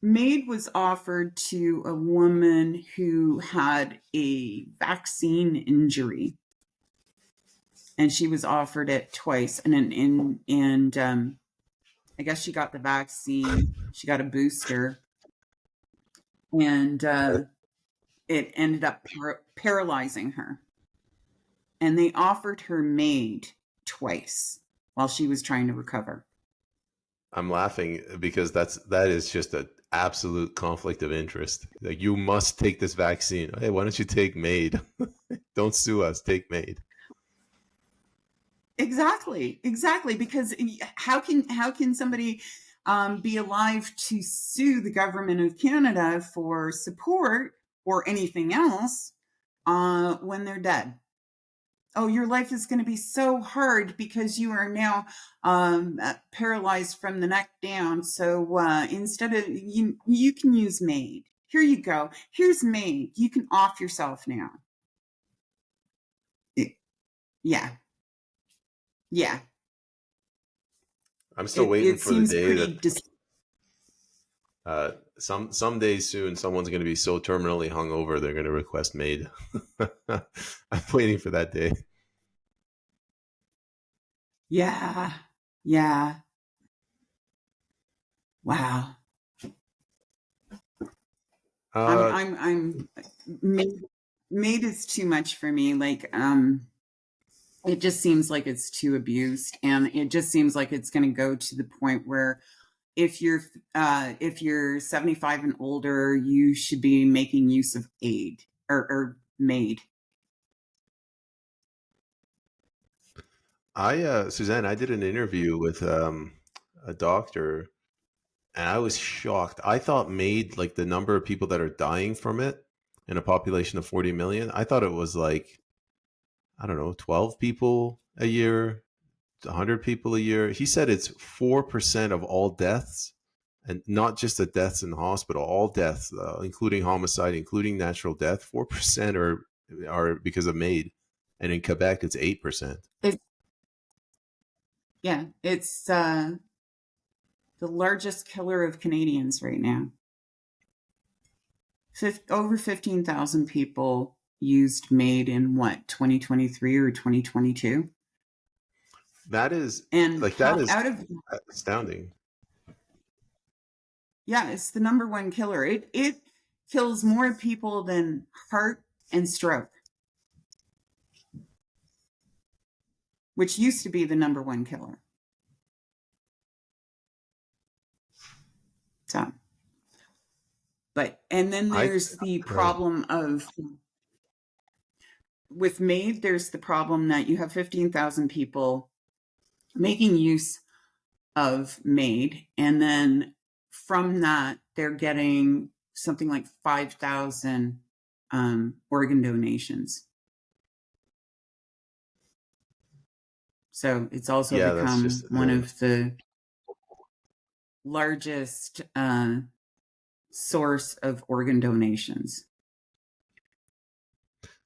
MAID was offered to a woman who had a vaccine injury, and she was offered it twice. And I guess she got the vaccine. She got a booster, and it ended up paralyzing her. And they offered her MAID twice while she was trying to recover. I'm laughing because that is just an absolute conflict of interest. Like, you must take this vaccine. Hey, why don't you take MAID? Don't sue us. Take MAID. Exactly. Because how can somebody be alive to sue the government of Canada for support or anything else when they're dead? Oh, your life is going to be so hard because you are now paralyzed from the neck down. So instead of you can use MAID. Here you go. Here's MAID. You can off yourself now. Yeah. I'm still waiting for the day that some days soon someone's going to be so terminally hungover they're going to request MAID. I'm waiting for that day. Yeah. Wow. I'm MAID is too much for me. Like, it just seems like it's too abused, and it just seems like it's going to go to the point where if you're 75 and older, you should be making use of aid or MAID. Susanne, I did an interview with a doctor, and I was shocked. I thought MAID, like the number of people that are dying from it in a population of 40 million, I thought it was like, I don't know, 12 people a year, 100 people a year. He said it's 4% of all deaths, and not just the deaths in the hospital, all deaths, including homicide, including natural death. 4% are because of MAID, and in Quebec, it's 8%. It's the largest killer of Canadians right now. Over 15,000 people used MAID in 2023 or 2022. That is, and that is astounding. Yeah, it's the number one killer. It kills more people than heart and stroke, which used to be the number one killer. So, and then there's the problem of, with MAID, there's the problem that you have 15,000 people making use of MAID, and then from that, they're getting something like 5,000 organ donations. So it's also become one of the largest source of organ donations.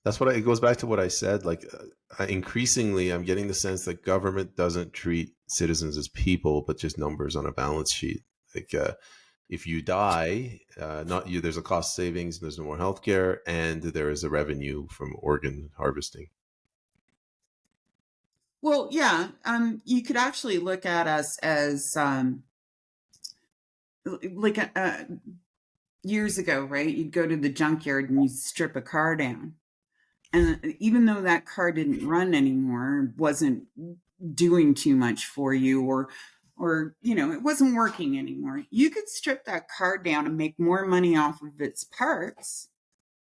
That's what it goes back to what I said. Like, increasingly, I'm getting the sense that government doesn't treat citizens as people, but just numbers on a balance sheet. Like, if you die, not you, there's a cost savings, there's no more healthcare, and there is a revenue from organ harvesting. Well, yeah, you could actually look at us as like years ago, right? You'd go to the junkyard and you'd strip a car down. And even though that car didn't run anymore, wasn't doing too much for you, or it wasn't working anymore, you could strip that car down and make more money off of its parts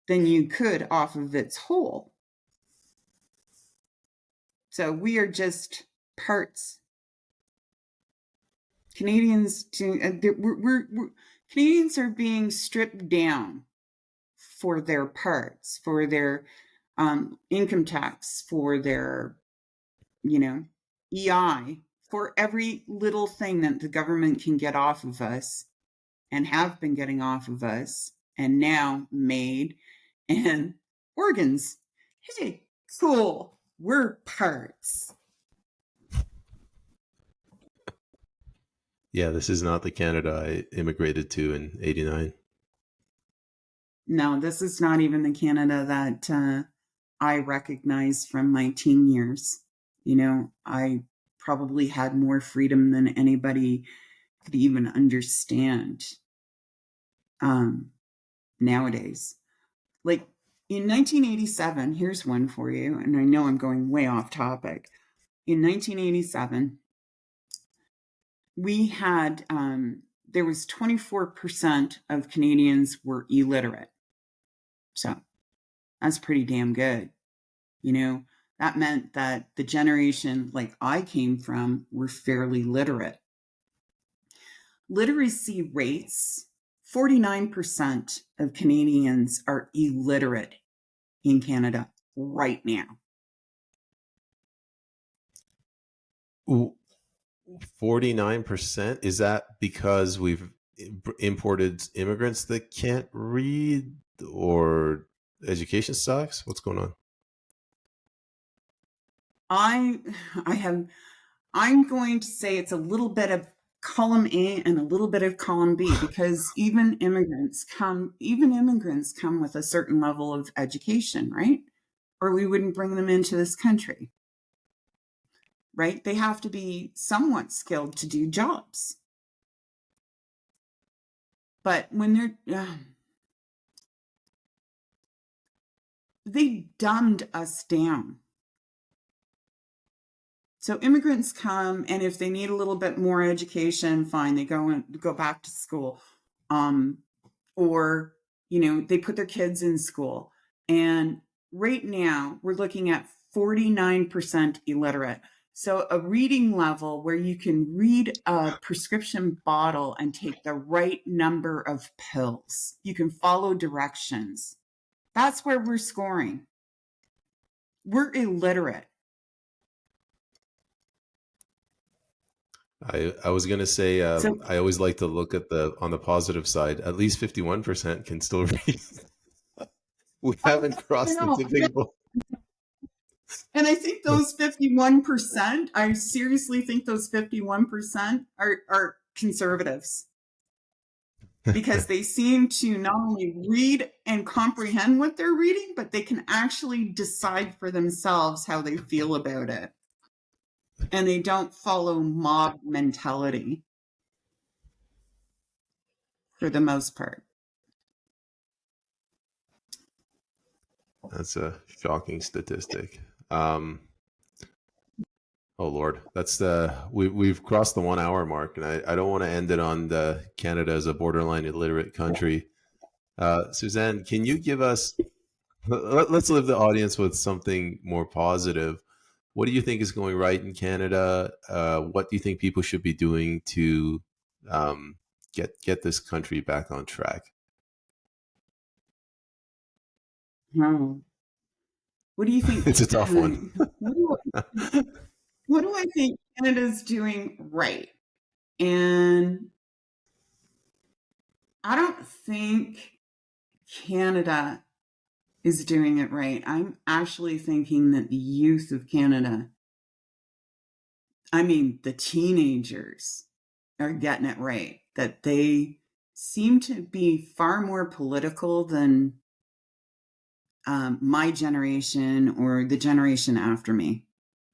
than you could off of its whole. So we are just parts. Canadians Canadians are being stripped down for their parts, for their income tax, for their EI, for every little thing that the government can get off of us and have been getting off of us and now made. And organs, hey, cool, we're parts. Yeah, this is not the Canada I immigrated to in '89. No, this is not even the Canada that I recognize from my teen years. I probably had more freedom than anybody could even understand nowadays. Like in 1987, here's one for you, and I know I'm going way off topic. In 1987, we had there was 24% of Canadians were illiterate. So that's pretty damn good. That meant that the generation like I came from were fairly literate. Literacy rates, 49% of Canadians are illiterate in Canada right now. 49%? Is that because we've imported immigrants that can't read, or education sucks? What's going on? I'm going to say it's a little bit of column A and a little bit of column B, because even immigrants come with a certain level of education, right? Or we wouldn't bring them into this country, right? They have to be somewhat skilled to do jobs. But when they dumbed us down. So immigrants come, and if they need a little bit more education, fine, they go back to school, or they put their kids in school. And right now, we're looking at 49% illiterate. So a reading level where you can read a prescription bottle and take the right number of pills. You can follow directions. That's where we're scoring. We're illiterate. I was gonna say I always like to look at on the positive side. At least 51% can still read. We haven't crossed the tipping point. And I think those 51%, I seriously think those 51% are conservatives, because they seem to not only read and comprehend what they're reading, but they can actually decide for themselves how they feel about it. And they don't follow mob mentality for the most part. That's a shocking statistic. Oh Lord, that's we've crossed the 1 hour mark, and I don't want to end it on Canada as a borderline illiterate country. Susanne, can you give us? Let's leave the audience with something more positive. What do you think is going right in Canada? What do you think people should be doing to get this country back on track? What do you think? It's a tough one. What do I think Canada's doing right? And I don't think Canada is doing it right. I'm actually thinking that the youth of Canada, I mean, the teenagers, are getting it right. That they seem to be far more political than my generation or the generation after me.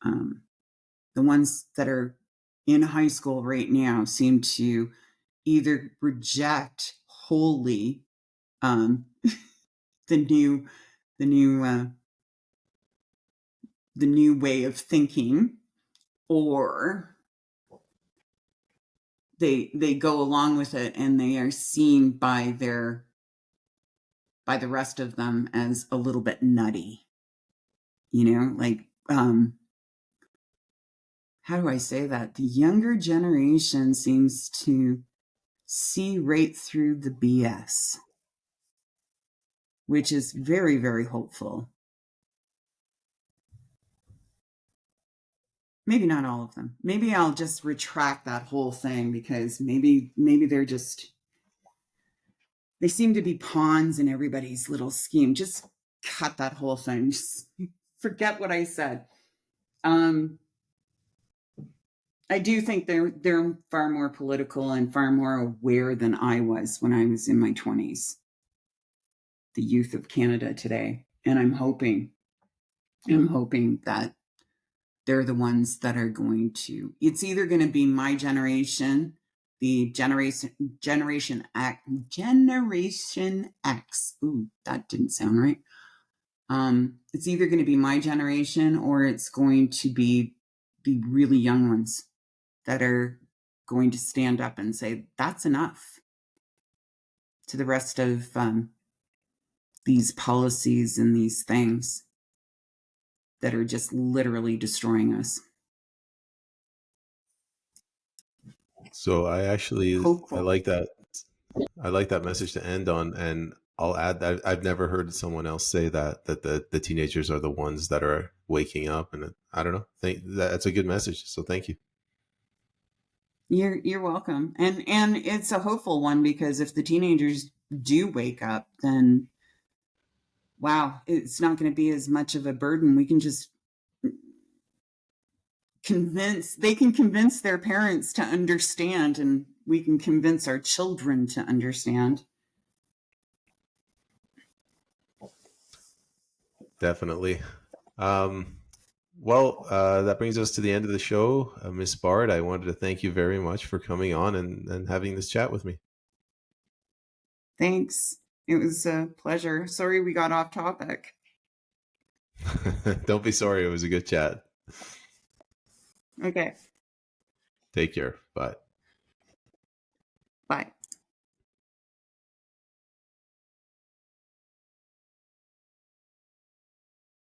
The ones that are in high school right now seem to either reject wholly the new the new the new way of thinking, or they go along with it and they are seen by the rest of them as a little bit nutty, like how do I say that? The younger generation seems to see right through the BS, which is very, very hopeful. Maybe not all of them. Maybe I'll just retract that whole thing, because maybe they seem to be pawns in everybody's little scheme. Just cut that whole thing. Just forget what I said. I do think they're far more political and far more aware than I was when I was in my 20s. The youth of Canada today. And I'm hoping that they're the ones that are going to, it's either going to be my generation, the generation X. Ooh, that didn't sound right. It's either going to be my generation, or it's going to be the really young ones that are going to stand up and say, that's enough, to the rest of these policies and these things that are just literally destroying us. So Hopeful. I like that message to end on, and I'll add that I've never heard someone else say that the teenagers are the ones that are waking up, and I don't know. That's a good message. So thank you. You're welcome. And it's a hopeful one, because if the teenagers do wake up, then wow, it's not going to be as much of a burden. We can just convince their parents to understand, and we can convince our children to understand. Definitely. Well, that brings us to the end of the show. Miss Bard, I wanted to thank you very much for coming on and having this chat with me. Thanks. It was a pleasure. Sorry we got off topic. Don't be sorry. It was a good chat. Okay. Take care. Bye. Bye.